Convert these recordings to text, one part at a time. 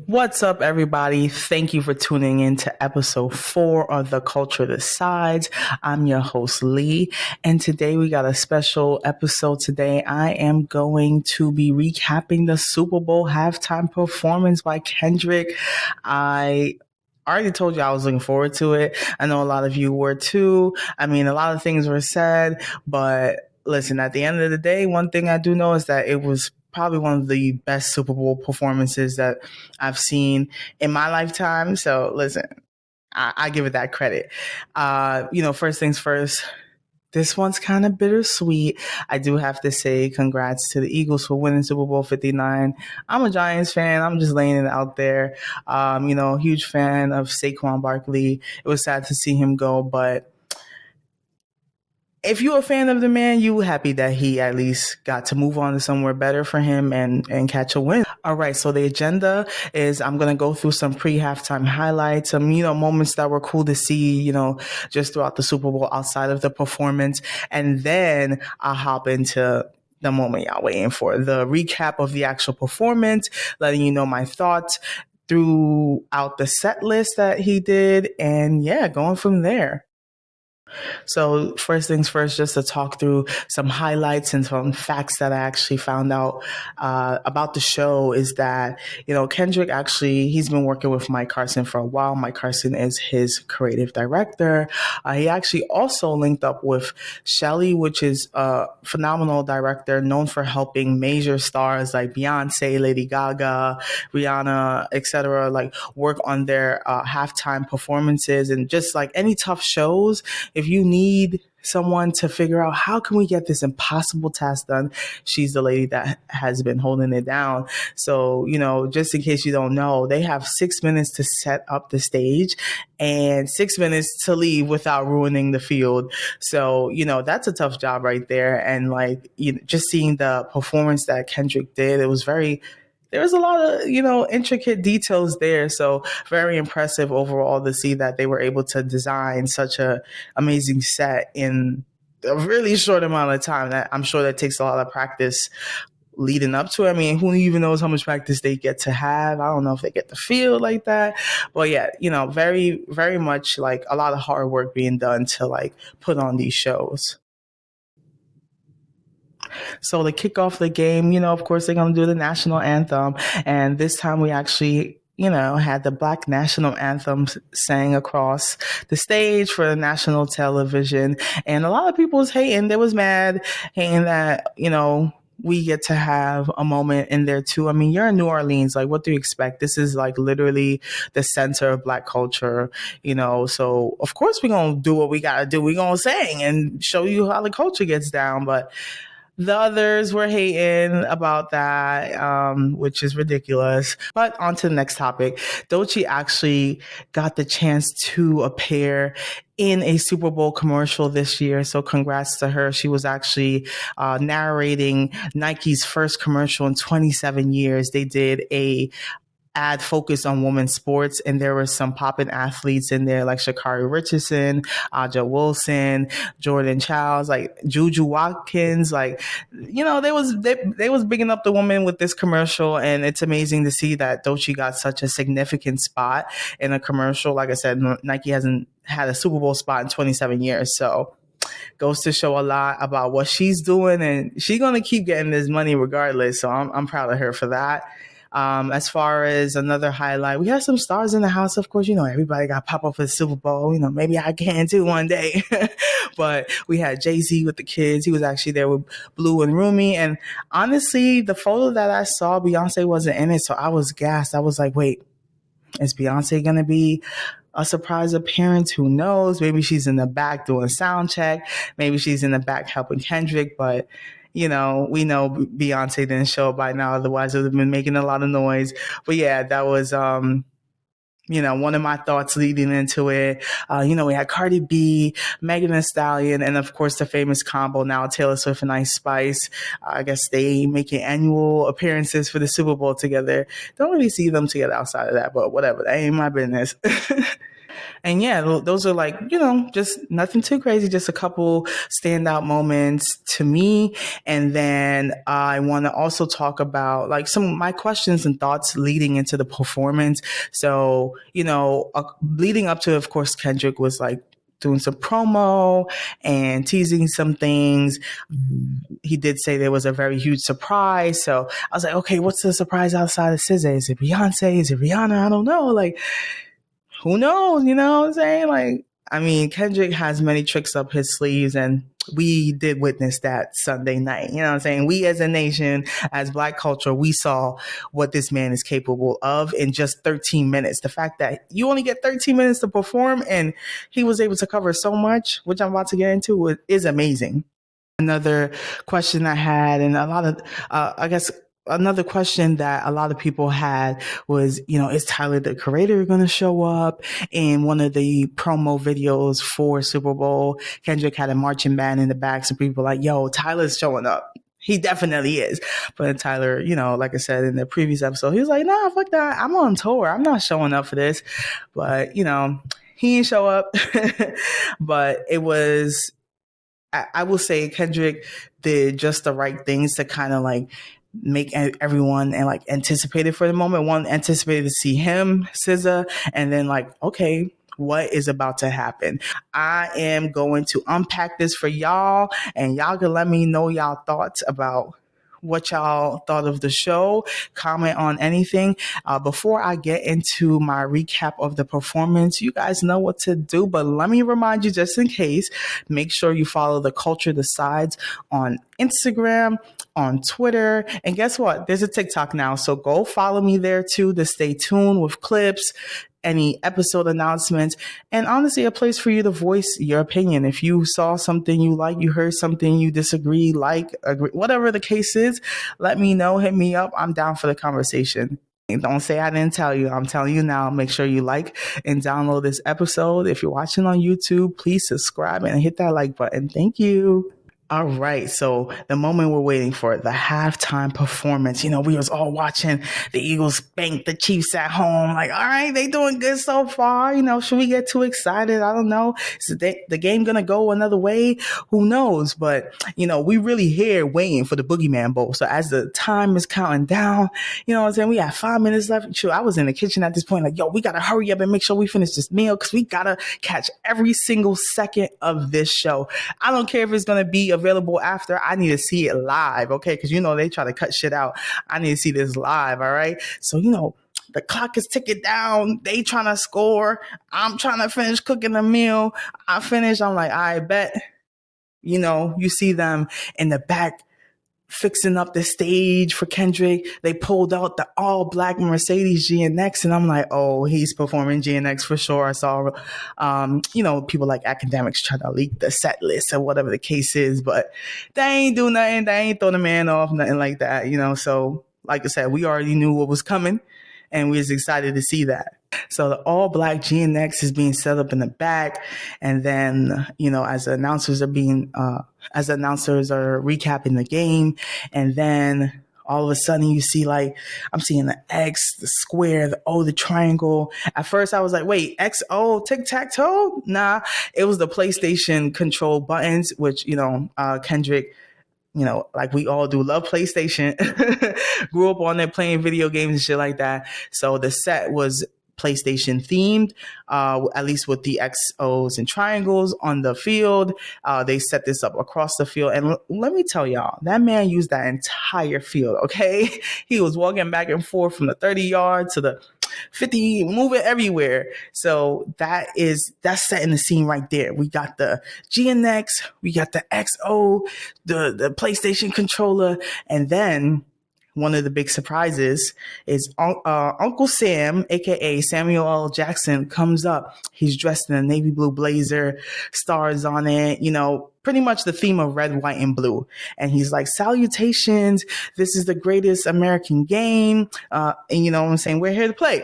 What's up, everybody? Thank you for tuning in to episode 4 of the Culture Decides. I'm your host, Lee, and today we got a special episode. Today, I am going to be recapping the Super Bowl halftime performance by Kendrick. I already told you I was looking forward to it. I know a lot of you were too. I mean, a lot of things were said, but listen, at the end of the day, one thing I do know is that it was probably one of the best Super Bowl performances that I've seen in my lifetime. So listen, I give it that credit. First things first, this one's kind of bittersweet. I do have to say congrats to the Eagles for winning Super Bowl 59. I'm a Giants fan. I'm just laying it out there. Huge fan of Saquon Barkley. It was sad to see him go, but if you're a fan of the man, you happy that he at least got to move on to somewhere better for him and catch a win. All right, so the agenda is I'm going to go through some pre-halftime highlights, some, moments that were cool to see, just throughout the Super Bowl outside of the performance. And then I'll hop into the moment y'all waiting for, the recap of the actual performance, letting you know my thoughts throughout the set list that he did. And yeah, going from there. So first things first, just to talk through some highlights and some facts that I actually found out about the show is that, Kendrick he's been working with Mike Carson for a while. Mike Carson is his creative director. He actually also linked up with Shelly, which is a phenomenal director known for helping major stars like Beyonce, Lady Gaga, Rihanna, etc., like work on their halftime performances and just like any tough shows. If you need someone to figure out how can we get this impossible task done, she's the lady that has been holding it down. So, just in case you don't know, they have 6 minutes to set up the stage and 6 minutes to leave without ruining the field. So, that's a tough job right there. And just seeing the performance that Kendrick did, there was a lot of, intricate details there. So very impressive overall to see that they were able to design such a amazing set in a really short amount of time. That I'm sure that takes a lot of practice leading up to it. I mean, who even knows how much practice they get to have? I don't know if they get to feel like that. But yeah, very, very much like a lot of hard work being done to put on these shows. So to kick off the game, of course, they're going to do the national anthem. And this time we actually, had the Black national anthem sang across the stage for national television. And a lot of people was hating. They was mad, hating that, we get to have a moment in there too. I mean, you're in New Orleans. Like, what do you expect? This is literally the center of Black culture, so of course we're going to do what we got to do. We're going to sing and show you how the culture gets down. But the others were hating about that, which is ridiculous. But on to the next topic. Doechii actually got the chance to appear in a Super Bowl commercial this year. So congrats to her. She was actually narrating Nike's first commercial in 27 years. They did a ad focused on women's sports, and there were some poppin' athletes in there like Sha'Carri Richardson, Aja Wilson, Jordan Childs, like Juju Watkins, they was bigging up the woman with this commercial, and it's amazing to see that Doechii got such a significant spot in a commercial. Like I said, Nike hasn't had a Super Bowl spot in 27 years, so goes to show a lot about what she's doing, and she's gonna keep getting this money regardless. So I'm proud of her for that. As far as another highlight, we have some stars in the house. Of course, everybody got to pop up for the Super Bowl. Maybe I can too one day. But we had Jay-Z with the kids. He was actually there with Blue and Rumi. And honestly, the photo that I saw, Beyonce wasn't in it. So I was gassed. I was like, wait, is Beyonce going to be a surprise appearance? Who knows? Maybe she's in the back doing sound check. Maybe she's in the back helping Kendrick. But we know Beyonce didn't show up by now. Otherwise, it would have been making a lot of noise. But yeah, that was, one of my thoughts leading into it. We had Cardi B, Megan Thee Stallion, and of course the famous combo now, Taylor Swift and Ice Spice. I guess they making annual appearances for the Super Bowl together. Don't really see them together outside of that, but whatever. That ain't my business. And yeah, those are like, just nothing too crazy, just a couple standout moments to me. And then I want to also talk about like some of my questions and thoughts leading into the performance. So, leading up to, of course, Kendrick was like doing some promo and teasing some things. He did say there was a very huge surprise. So I was like, okay, what's the surprise outside of SZA? Is it Beyonce? Is it Rihanna? I don't know. Like, who knows? You know what I'm saying? Like, I mean, Kendrick has many tricks up his sleeves, and we did witness that Sunday night. You know what I'm saying? We as a nation, as Black culture, we saw what this man is capable of in just 13 minutes. The fact that you only get 13 minutes to perform and he was able to cover so much, which I'm about to get into, is amazing. Another question I had, and a lot of, I guess, another question that a lot of people had was, is Tyler the Creator going to show up? In one of the promo videos for Super Bowl, Kendrick had a marching band in the back. So people were like, yo, Tyler's showing up. He definitely is. But Tyler, like I said in the previous episode, he was like, nah, fuck that. I'm on tour. I'm not showing up for this. But, he didn't show up. But it was, I will say Kendrick did just the right things to kind of like make everyone and like anticipated for the moment. One anticipated to see him, SZA, and then like, okay, what is about to happen? I am going to unpack this for y'all, and y'all can let me know y'all thoughts about what y'all thought of the show. Comment on anything. Before I get into my recap of the performance, you guys know what to do, but let me remind you just in case, make sure you follow the Culture Decides on Instagram, on Twitter, and guess what? There's a TikTok now, so go follow me there too to stay tuned with clips, any episode announcements, and honestly, a place for you to voice your opinion. If you saw something you like, you heard something you disagree, like, agree, whatever the case is, let me know, hit me up. I'm down for the conversation. And don't say I didn't tell you. I'm telling you now. Make sure you like and download this episode. If you're watching on YouTube, please subscribe and hit that like button. Thank you. All right, so the moment we're waiting for, the halftime performance. We was all watching the Eagles spank the Chiefs at home. Like, all right, they doing good so far. Should we get too excited? I don't know. Is the game gonna go another way? Who knows? But we really here waiting for the Boogeyman Bowl. So as the time is counting down, you know what I'm saying? We got 5 minutes left. Sure, I was in the kitchen at this point, like, yo, we gotta hurry up and make sure we finish this meal because we gotta catch every single second of this show. I don't care if it's gonna be available after. I need to see it live, okay? Because they try to cut shit out. I need to see this live, all right? So the clock is ticking down. They trying to score. I'm trying to finish cooking the meal. I finish. I'm like, I bet. You see them in the back fixing up the stage for Kendrick. They pulled out the all black Mercedes GNX, and I'm like, oh, he's performing GNX for sure. I saw, people like academics trying to leak the set list or whatever the case is, but they ain't do nothing. They ain't throw the man off, nothing like that, So, like I said, we already knew what was coming, and we was excited to see that. So the all black GNX is being set up in the back. And then, as the announcers are recapping the game. And then all of a sudden you see I'm seeing the X, the square, the O, the triangle. At first I was like, wait, X, O, tic-tac-toe? Nah, it was the PlayStation control buttons, which, Kendrick, like we all do, love PlayStation, grew up on it playing video games and shit like that. So the set was PlayStation themed, at least with the XOs and triangles on the field. They set this up across the field. And let me tell y'all, that man used that entire field, okay? He was walking back and forth from the 30 yard to the 50, moving everywhere. So that's setting the scene right there. We got the GNX, we got the XO, the PlayStation controller, and then one of the big surprises is Uncle Sam, aka Samuel L. Jackson, comes up. He's dressed in a navy blue blazer, stars on it, pretty much the theme of red, white, and blue. And he's like, salutations, this is the greatest American game. And you know what I'm saying? We're here to play.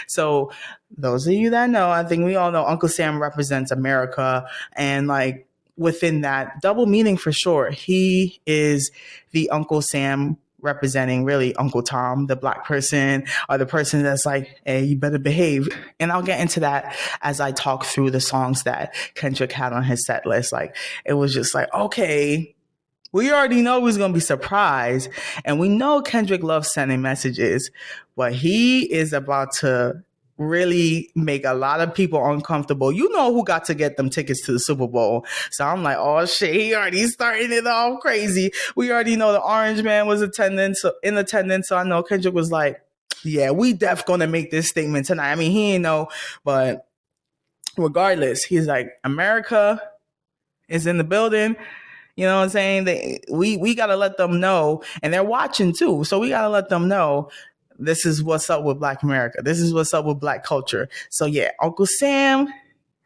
So those of you that know, I think we all know Uncle Sam represents America. And within that double meaning for sure, he is the Uncle Sam representing really Uncle Tom, the black person, or the person that's like, hey, you better behave. And I'll get into that as I talk through the songs that Kendrick had on his set list. Like, it was just like, okay, we already know he's going to be surprised. And we know Kendrick loves sending messages, but he is about to really make a lot of people uncomfortable. You know who got to get them tickets to the Super Bowl. So I'm like, oh shit, he already starting it all crazy. We already know the Orange Man was in attendance. So I know Kendrick was like, yeah, we def gonna make this statement tonight. I mean, he ain't know, but regardless, he's like, America is in the building. You know what I'm saying? We got to let them know, and they're watching too. So we got to let them know this is what's up with Black America. This is what's up with Black culture. So yeah, Uncle Sam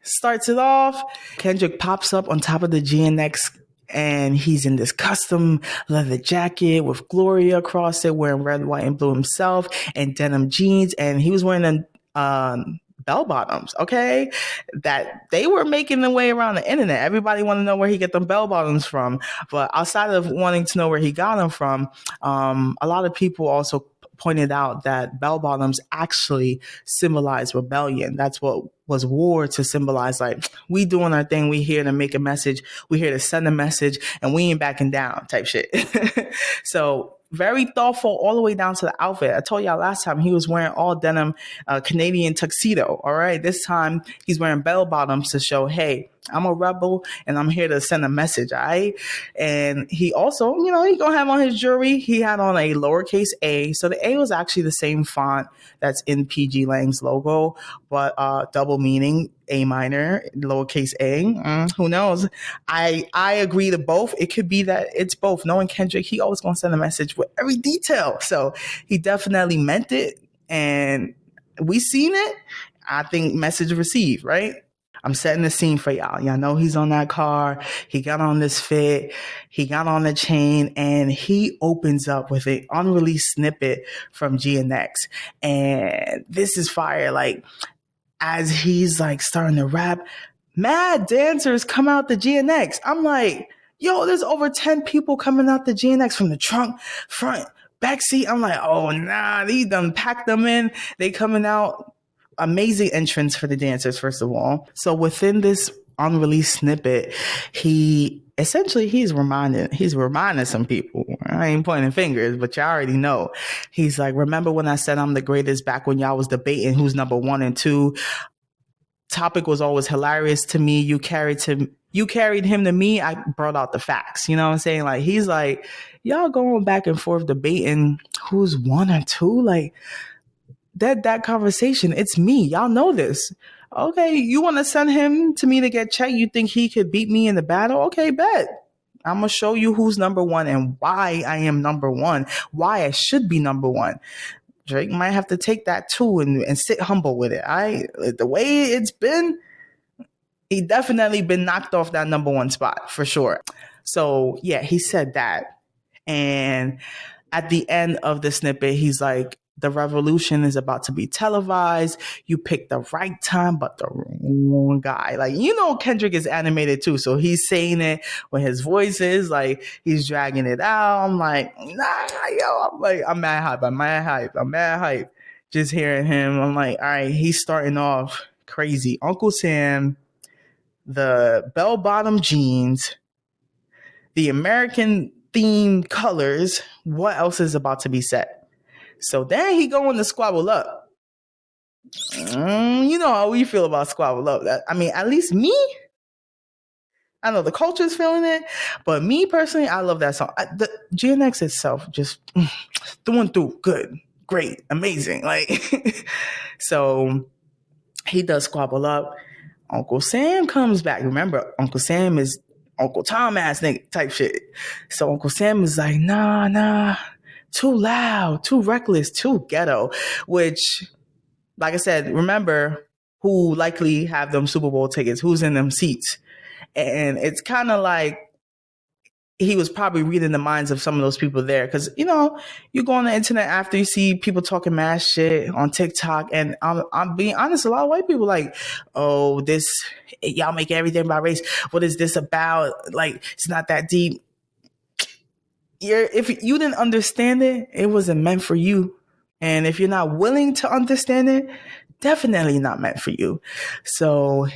starts it off. Kendrick pops up on top of the GNX, and he's in this custom leather jacket with Gloria across it, wearing red, white, and blue himself, and denim jeans. And he was wearing bell bottoms, okay, that they were making their way around the internet. Everybody want to know where he get them bell bottoms from. But outside of wanting to know where he got them from, a lot of people also pointed out that bell bottoms actually symbolize rebellion. That's what was wore to symbolize, like, we doing our thing, we here to make a message, we here to send a message, and we ain't backing down type shit. So very thoughtful all the way down to the outfit. I told y'all last time he was wearing all denim Canadian tuxedo. All right. This time he's wearing bell bottoms to show, hey, I'm a rebel and I'm here to send a message. All right. And he also, you know, he gonna have on his jewelry. He had on a lowercase a. So the A was actually the same font that's in PG Lang's logo, but double meaning, A minor, lowercase a. Who knows? I agree to both. It could be that it's both. Knowing Kendrick, he always gonna send a message with every detail. So he definitely meant it, and we seen it. I think message received, right? I'm setting the scene for y'all. Y'all know he's on that car. He got on this fit. He got on the chain, and he opens up with an unreleased snippet from GNX. And this is fire. Like, as he's like starting to rap, mad dancers come out the GNX. I'm like, yo, there's over 10 people coming out the GNX from the trunk, front, back seat. I'm like, oh, nah, they done packed them in. They coming out. Amazing entrance for the dancers, first of all. So within this unreleased snippet, he's reminding some people. I ain't pointing fingers, but y'all already know. He's like, remember when I said I'm the greatest back when y'all was debating who's number 1 and 2? Topic was always hilarious to me. You carried him to me. I brought out the facts. You know what I'm saying? Like, he's like, y'all going back and forth debating who's 1 or 2? Like, that conversation, it's me. Y'all know this. Okay, you want to send him to me to get checked? You think he could beat me in the battle? Okay, bet. I'm going to show you who's number 1 and why I am number 1, why I should be number 1. Drake might have to take that too and sit humble with it. The way it's been, he definitely been knocked off that number 1 spot for sure. So yeah, he said that. And at the end of the snippet, he's like, the revolution is about to be televised. You picked the right time, but the wrong guy. Like, you know, Kendrick is animated too. So he's saying it when his voice is like, he's dragging it out. I'm like, nah, yo, I'm mad hype. Just hearing him, I'm like, all right, he's starting off crazy. Uncle Sam, the bell-bottom jeans, the American themed colors. What else is about to be said? So then he going to squabble up. You know how we feel about squabble up. I mean, at least me, I know the culture's feeling it, but me personally, I love that song. The GNX itself, just through and through, good, great, amazing. Like, so he does squabble up. Uncle Sam comes back. Remember, Uncle Sam is Uncle Tom ass nigga type shit. So Uncle Sam is like, nah. Too loud, too reckless, too ghetto, which, like I said, remember who likely have them Super Bowl tickets, who's in them seats. And it's kind of like he was probably reading the minds of some of those people there. Because, you know, you go on the internet after you see people talking mad shit on TikTok. And I'm being honest, a lot of white people like, oh, this, y'all make everything about race. What is this about? Like, it's not that deep. if you didn't understand it, it wasn't meant for you. And if you're not willing to understand it, definitely not meant for you. So,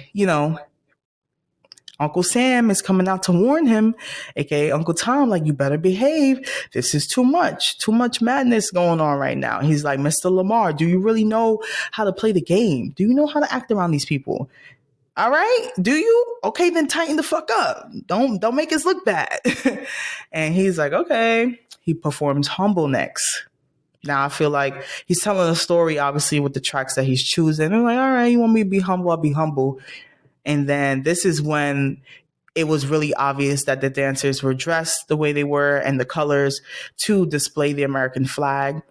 Uncle Sam is coming out to warn him, aka Uncle Tom, like, you better behave. This is too much madness going on right now. He's like, Mr. Lamar, do you really know how to play the game? Do you know how to act around these people? All right, do you? Okay, then tighten the fuck up. Don't make us look bad. And he's like, okay. He performs Humble next. Now I feel like he's telling a story, obviously, with the tracks that he's choosing. I'm like, all right, you want me to be humble? I'll be humble. And then this is when it was really obvious that the dancers were dressed the way they were and the colors to display the American flag.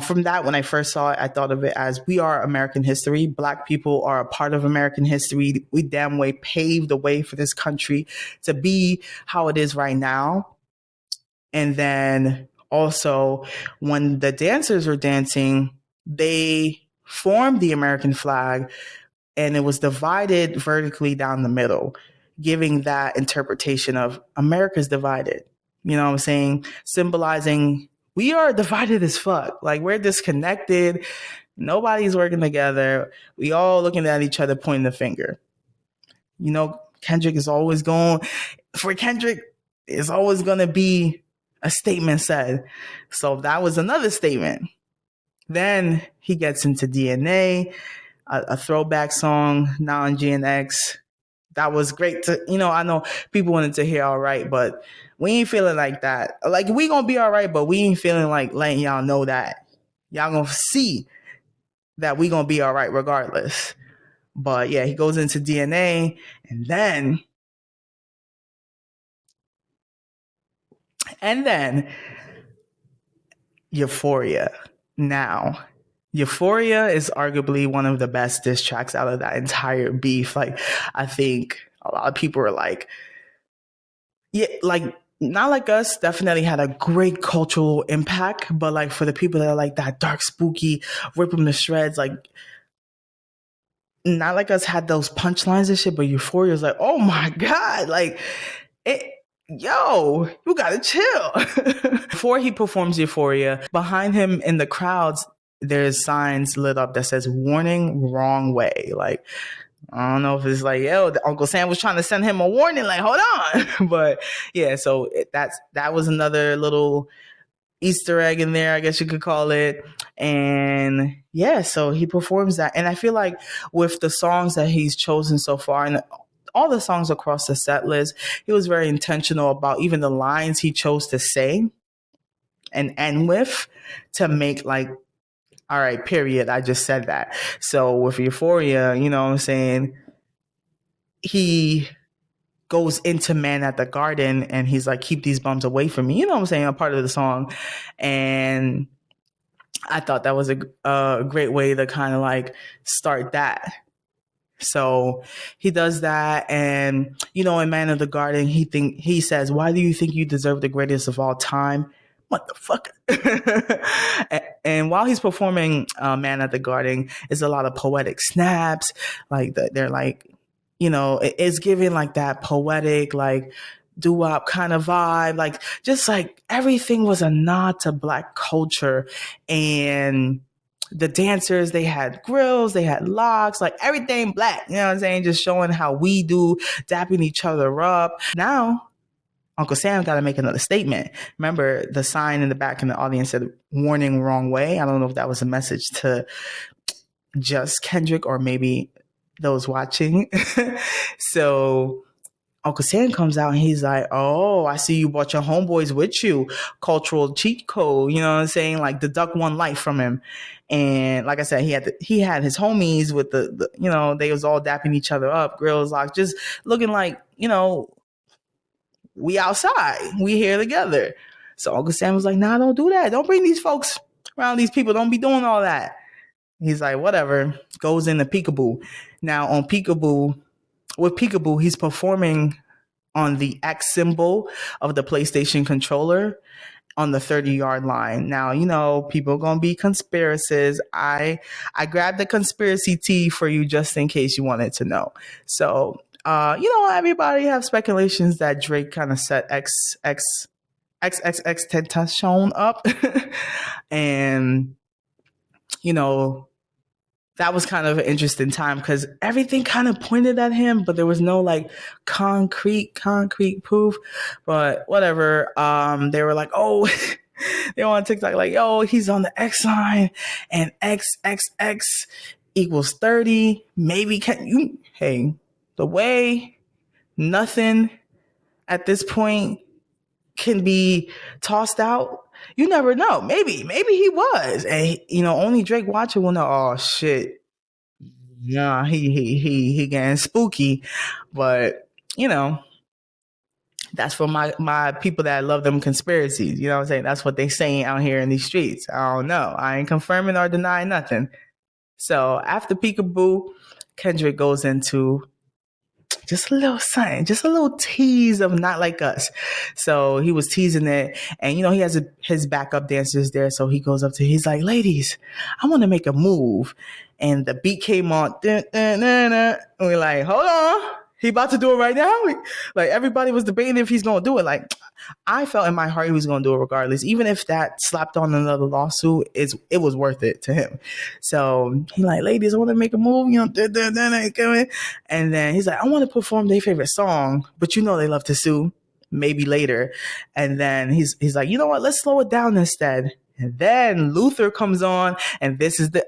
From that, when I first saw it, I thought of it as we are American history. Black people are a part of American history. We damn way paved the way for this country to be how it is right now. And then also, when the dancers were dancing, they formed the American flag and it was divided vertically down the middle, giving that interpretation of America's divided. You know what I'm saying? Symbolizing we are divided as fuck. Like, we're disconnected. Nobody's working together. We all looking at each other, pointing the finger. Kendrick is always going, for Kendrick, is always going to be a statement said. So that was another statement. Then he gets into DNA, a throwback song, now on GNX. That was great to, I know people wanted to hear all right, but we ain't feeling like that. Like, we gonna be all right, but we ain't feeling like letting y'all know that. Y'all gonna see that we gonna be all right regardless. But yeah, he goes into DNA and then Euphoria. Now, Euphoria is arguably one of the best diss tracks out of that entire beef. Like, I think a lot of people are like, yeah, like, Not Like Us definitely had a great cultural impact, but like for the people that are like that dark, spooky, rip them to shreds, like Not Like Us had those punchlines and shit, but Euphoria is like, oh my God, like yo, you gotta chill. Before he performs Euphoria, behind him in the crowds, there's signs lit up that says warning, wrong way. Like, I don't know if it's like, Uncle Sam was trying to send him a warning, like, hold on. But yeah, so that was another little Easter egg in there, I guess you could call it. And yeah, so he performs that. And I feel like with the songs that he's chosen so far, and all the songs across the set list, he was very intentional about even the lines he chose to say and end with to make like, all right, period. I just said that. So with Euphoria, you know what I'm saying? He goes into Man at the Garden and he's like, keep these bums away from me. You know what I'm saying? A part of the song. And I thought that was a great way to kind of like start that. So he does that. And, in Man of the Garden, he says, why do you think you deserve the greatest of all time? What the fuck? And while he's performing Man at the Garden, it's a lot of poetic snaps. Like they're like, it's giving like that poetic, like doo-wop kind of vibe. Like just like everything was a nod to Black culture. And the dancers, they had grills, they had locks, like everything Black, you know what I'm saying? Just showing how we do, dapping each other up. Now, Uncle Sam got to make another statement. Remember, the sign in the back in the audience said, warning, wrong way. I don't know if that was a message to just Kendrick or maybe those watching. So Uncle Sam comes out and he's like, oh, I see you brought your homeboys with you. Cultural cheat code, you know what I'm saying? Like deduct one life from him. And like I said, he had his homies with the they was all dapping each other up, grills, like just looking like, we outside, we here together. So Uncle Sam was like, nah, don't do that. Don't bring these folks around these people. Don't be doing all that. He's like, whatever. Goes into Peekaboo. Now on with Peekaboo, he's performing on the X symbol of the PlayStation controller on the 30-yard line. Now, people are going to be conspiracists. I grabbed the conspiracy tea for you just in case you wanted to know. So, everybody have speculations that Drake kind of set X XXX Tentacion up. And, you know, that was kind of an interesting time because everything kind of pointed at him, but there was no like concrete proof. But whatever. They were like, oh, they were on TikTok like, yo, he's on the X line and XXX equals 30. Maybe can you, hey, the way nothing at this point can be tossed out, you never know. Maybe he was, and only Drake watching will know. Oh shit, nah, he getting spooky. But that's for my people that love them conspiracies. You know what I'm saying? That's what they saying out here in these streets. I don't know. I ain't confirming or denying nothing. So after Peekaboo, Kendrick goes into just a little something, just a little tease of Not Like Us. So he was teasing it, and he has his backup dancers there. So he goes up to, he's like, ladies, I want to make a move. And the beat came on, and we're like, hold on, he about to do it right now? Like, everybody was debating if he's going to do it. Like, I felt in my heart he was going to do it regardless. Even if that slapped on another lawsuit, it was worth it to him. So he like, ladies, I want to make a move, and then he's like, I want to perform their favorite song, but they love to sue, maybe later. And then he's like, you know what, let's slow it down instead. And then Luther comes on, and this is the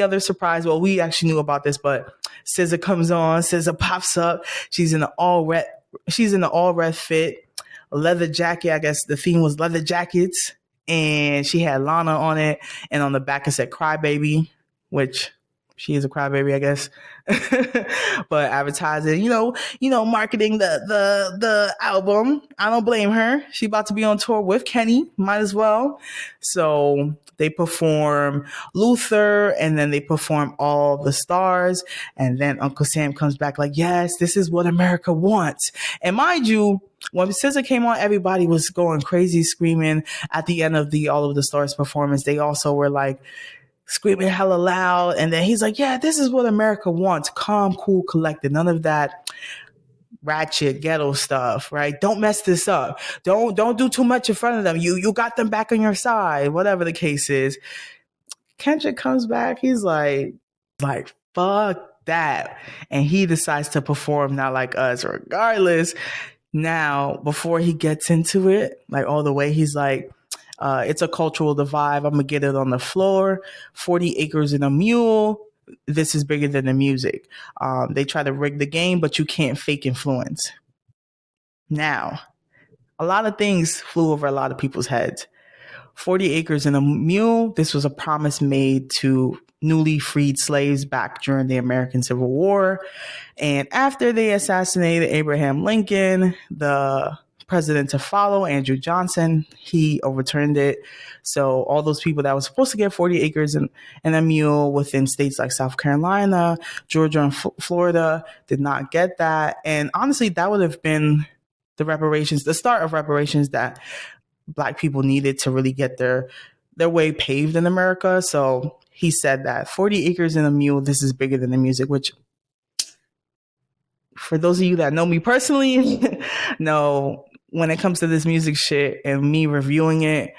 other surprise. Well, we actually knew about this, but SZA comes on, SZA pops up. She's in the all red fit, a leather jacket. I guess the theme was leather jackets, and she had Lana on it, and on the back it said "Crybaby," which she is a crybaby, I guess. But advertising, marketing the album. I don't blame her. She about to be on tour with Kenny. Might as well. So they perform Luther, and then they perform All the Stars. And then Uncle Sam comes back like, yes, this is what America wants. And mind you, when SZA came on, everybody was going crazy, screaming at the end of the All of the Stars performance. They also were like, screaming hella loud. And then he's like, yeah, this is what America wants. Calm, cool, collected. None of that ratchet ghetto stuff, right? Don't mess this up. Don't do too much in front of them. You got them back on your side, whatever the case is. Kendrick comes back. He's like, fuck that. And he decides to perform Not Like Us regardless. Now, before he gets into it, like all the way, he's like, it's a cultural divide. I'm going to get it on the floor. 40 acres and a mule. This is bigger than the music. They try to rig the game, but you can't fake influence. Now, a lot of things flew over a lot of people's heads. 40 acres and a mule. This was a promise made to newly freed slaves back during the American Civil War. And after they assassinated Abraham Lincoln, the president to follow, Andrew Johnson, he overturned it. So all those people that were supposed to get 40 acres and a mule within states like South Carolina, Georgia, and Florida did not get that. And honestly, that would have been the start of reparations that Black people needed to really get their way paved in America. So he said that 40 acres and a mule, this is bigger than the music, which for those of you that know me personally, know when it comes to this music shit and me reviewing it,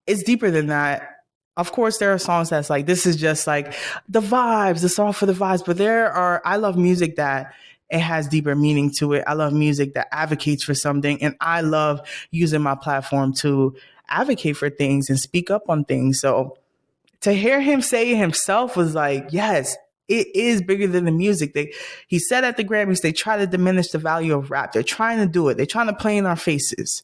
it's deeper than that. Of course, there are songs that's like, this is just like the vibes, the song for the vibes. But I love music that it has deeper meaning to it. I love music that advocates for something. And I love using my platform to advocate for things and speak up on things. So to hear him say it himself was like, yes, it is bigger than the music. He said at the Grammys, they try to diminish the value of rap. They're trying to do it. They're trying to play in our faces.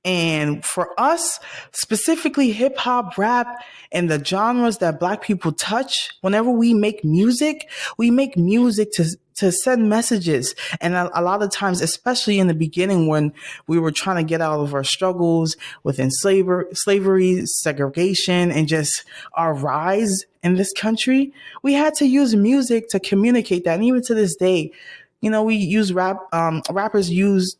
And for us, specifically hip hop, rap, and the genres that Black people touch, whenever we make music to send messages. And a lot of times, especially in the beginning when we were trying to get out of our struggles within slavery, segregation, and just our rise in this country, we had to use music to communicate that. And even to this day, we use rappers use,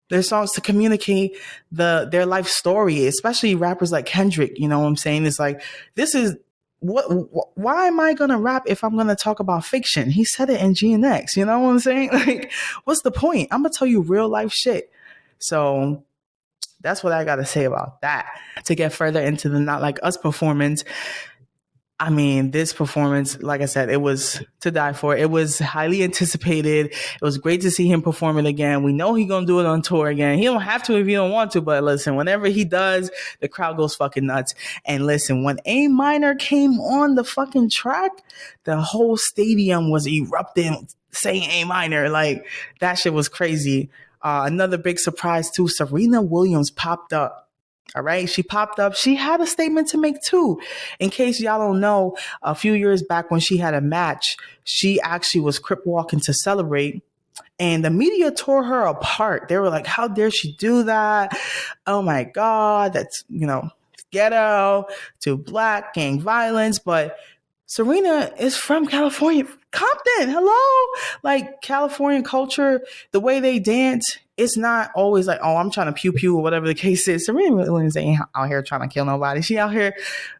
their songs to communicate their life story, especially rappers like Kendrick. You know what I'm saying? It's like, why am I going to rap if I'm going to talk about fiction? He said it in GNX. You know what I'm saying? Like, what's the point? I'm going to tell you real life shit. So That's what I got to say about that. To get further into the Not Like Us performance, I mean, this performance, like I said, it was to die for. It was highly anticipated. It was great to see him perform it again. We know he's going to do it on tour again. He don't have to if he don't want to, but listen, whenever he does, the crowd goes fucking nuts. And listen, when A minor came on the fucking track, the whole stadium was erupting saying A minor. Like, that shit was crazy. Another big surprise too, Serena Williams popped up. All right. She popped up. She had a statement to make too. In case y'all don't know, a few years back when she had a match, she actually was crip walking to celebrate. And the media tore her apart. They were like, how dare she do that? Oh my God. That's, ghetto to black gang violence. But Serena is from California. Compton, hello? Like, California culture, the way they dance, it's not always like, oh, I'm trying to pew pew or whatever the case is. Serena Williams ain't out here trying to kill nobody. She out here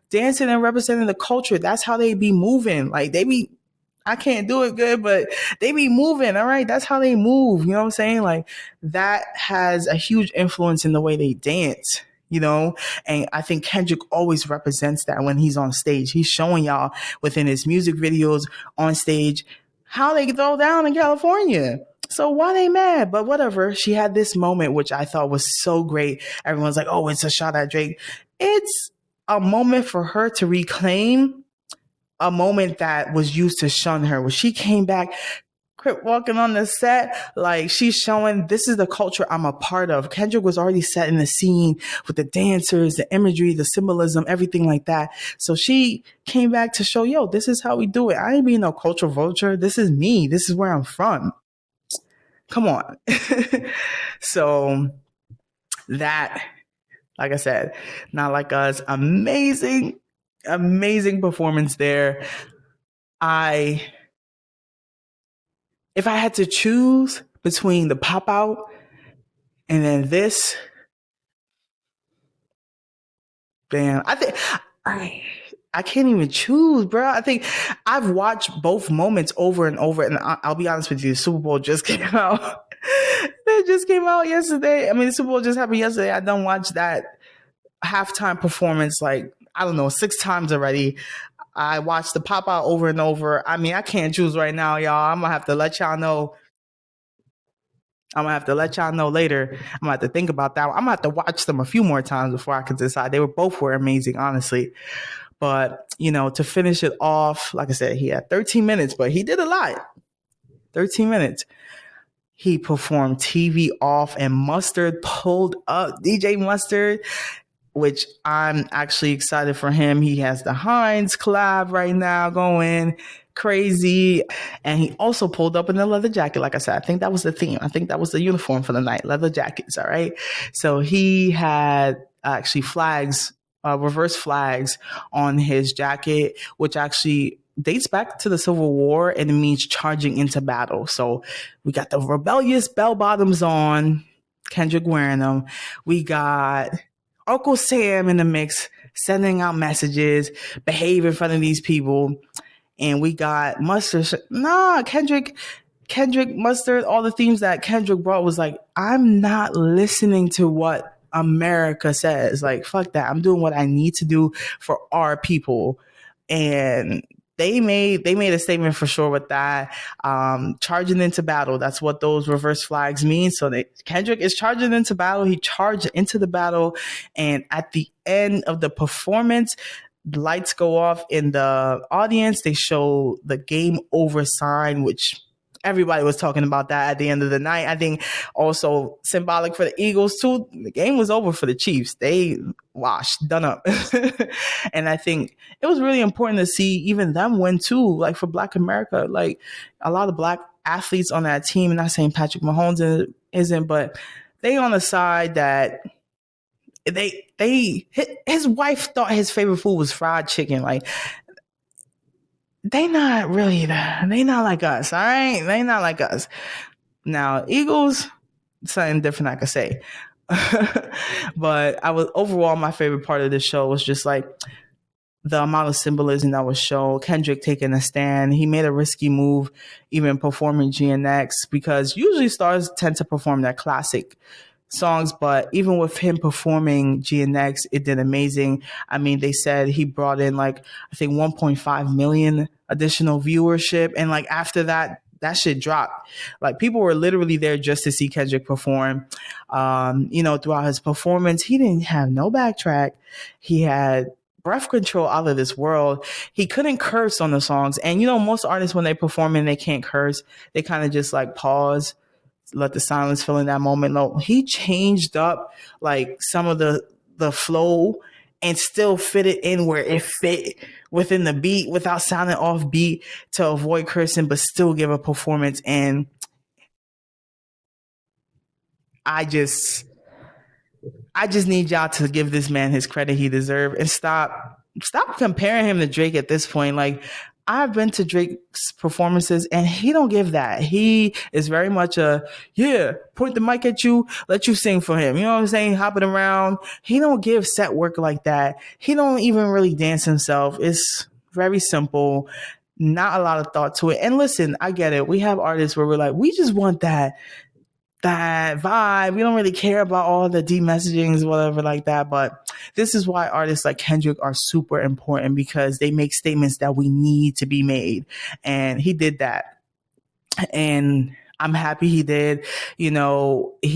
dancing and representing the culture. That's how they be moving. Like, I can't do it good, but they be moving. All right. That's how they move. You know what I'm saying? Like, that has a huge influence in the way they dance. And I think Kendrick always represents that when he's on stage. He's showing y'all within his music videos on stage how they throw down in California. So why they mad? But whatever. She had this moment, which I thought was so great. Everyone's like, oh, it's a shot at Drake. It's a moment for her to reclaim a moment that was used to shun her. When she came back, walking on the set, like, she's showing this is the culture I'm a part of. Kendrick was already setting the scene with the dancers, the imagery, the symbolism, everything like that. So she came back to show, yo, this is how we do it. I ain't being no culture vulture. This is me. This is where I'm from. Come on. So that, like I said, Not Like Us, amazing performance there. If I had to choose between the pop out and then this, damn, I think I can't even choose, bro. I think I've watched both moments over and over, and I'll be honest with you, the Super Bowl just came out. It just came out yesterday. I mean, the Super Bowl just happened yesterday. I done watched that halftime performance, like, I don't know, 6 times already. I watched the pop out over and over. I mean, I can't choose right now, y'all. I'm going to have to let y'all know. Later. I'm going to have to think about that. I'm going to have to watch them a few more times before I can decide. They were amazing, honestly. But, to finish it off, like I said, he had 13 minutes, but he did a lot. 13 minutes. He performed TV Off, and Mustard pulled up. DJ Mustard, which I'm actually excited for him. He has the Heinz collab right now going crazy. And he also pulled up in the leather jacket. Like I said, I think that was the theme. I think that was the uniform for the night, leather jackets. All right. So he had actually flags, reverse flags on his jacket, which actually dates back to the Civil War, and it means charging into battle. So we got the rebellious bell bottoms on, Kendrick wearing them. We got Uncle Sam in the mix, sending out messages, behave in front of these people. And we got Mustard. Kendrick, Mustard, all the themes that Kendrick brought was like, I'm not listening to what America says. Like, fuck that. I'm doing what I need to do for our people. And they made a statement for sure with that. Charging into battle. That's what those reverse flags mean. So Kendrick is charging into battle. He charged into the battle. And at the end of the performance, the lights go off in the audience. They show the game over sign, which everybody was talking about that at the end of the night. I think also symbolic for the Eagles too. The game was over for the Chiefs. They washed, done up. And I think it was really important to see even them win too. Like, for Black America, like, a lot of Black athletes on that team, I'm not saying Patrick Mahomes isn't, but they on the side that his wife thought his favorite food was fried chicken. Like, they not like us, all right? They not like us. Now, Eagles, something different I could say. But overall, my favorite part of this show was just like the amount of symbolism that was shown. Kendrick taking a stand. He made a risky move, even performing GNX, because usually stars tend to perform their classic songs, but even with him performing GNX, it did amazing. I mean, they said he brought in like, I think 1.5 million additional viewership. And like after that, that shit dropped. Like people were literally there just to see Kendrick perform. Throughout his performance, he didn't have no backtrack. He had breath control out of this world. He couldn't curse on the songs. And most artists, when they perform and they can't curse, they kind of just like pause, let the silence fill in that moment. No, he changed up like some of the flow and still fit it in where it fit within the beat without sounding off beat to avoid cursing, but still give a performance. And I just need y'all to give this man his credit he deserves and stop comparing him to Drake at this point. Like, I've been to Drake's performances and he don't give that. He is very much point the mic at you, let you sing for him. You know what I'm saying? Hopping around. He don't give set work like that. He don't even really dance himself. It's very simple. Not a lot of thought to it. And listen, I get it. We have artists where we're like, we just want that vibe. We don't really care about all the deep messagings, whatever like that. But this is why artists like Kendrick are super important, because they make statements that we need to be made. And he did that. And I'm happy he did. He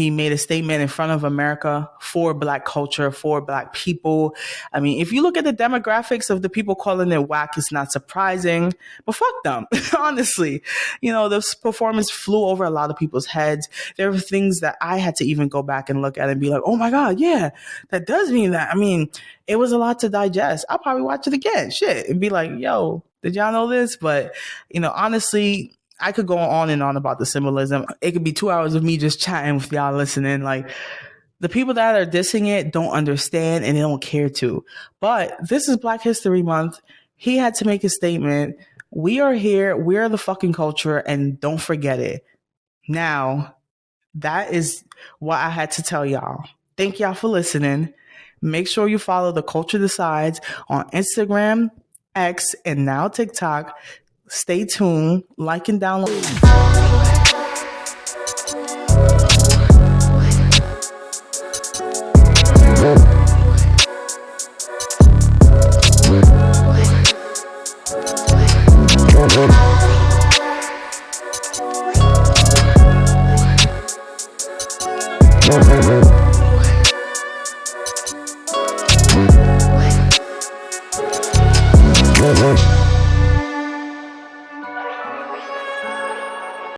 made a statement in front of America for Black culture, for Black people. I mean, if you look at the demographics of the people calling it whack, it's not surprising, but fuck them. Honestly, this performance flew over a lot of people's heads. There were things that I had to even go back and look at and be like, oh my God, yeah, that does mean that. I mean, it was a lot to digest. I'll probably watch it again, shit, and be like, yo, did y'all know this? But, honestly, I could go on and on about the symbolism. It could be 2 hours of me just chatting with y'all listening. Like, the people that are dissing it don't understand and they don't care to. But this is Black History Month. He had to make a statement. We are here. We are the fucking culture, and don't forget it. Now, that is what I had to tell y'all. Thank y'all for listening. Make sure you follow the Culture Decides on Instagram, X, and now TikTok. Stay tuned, like and download.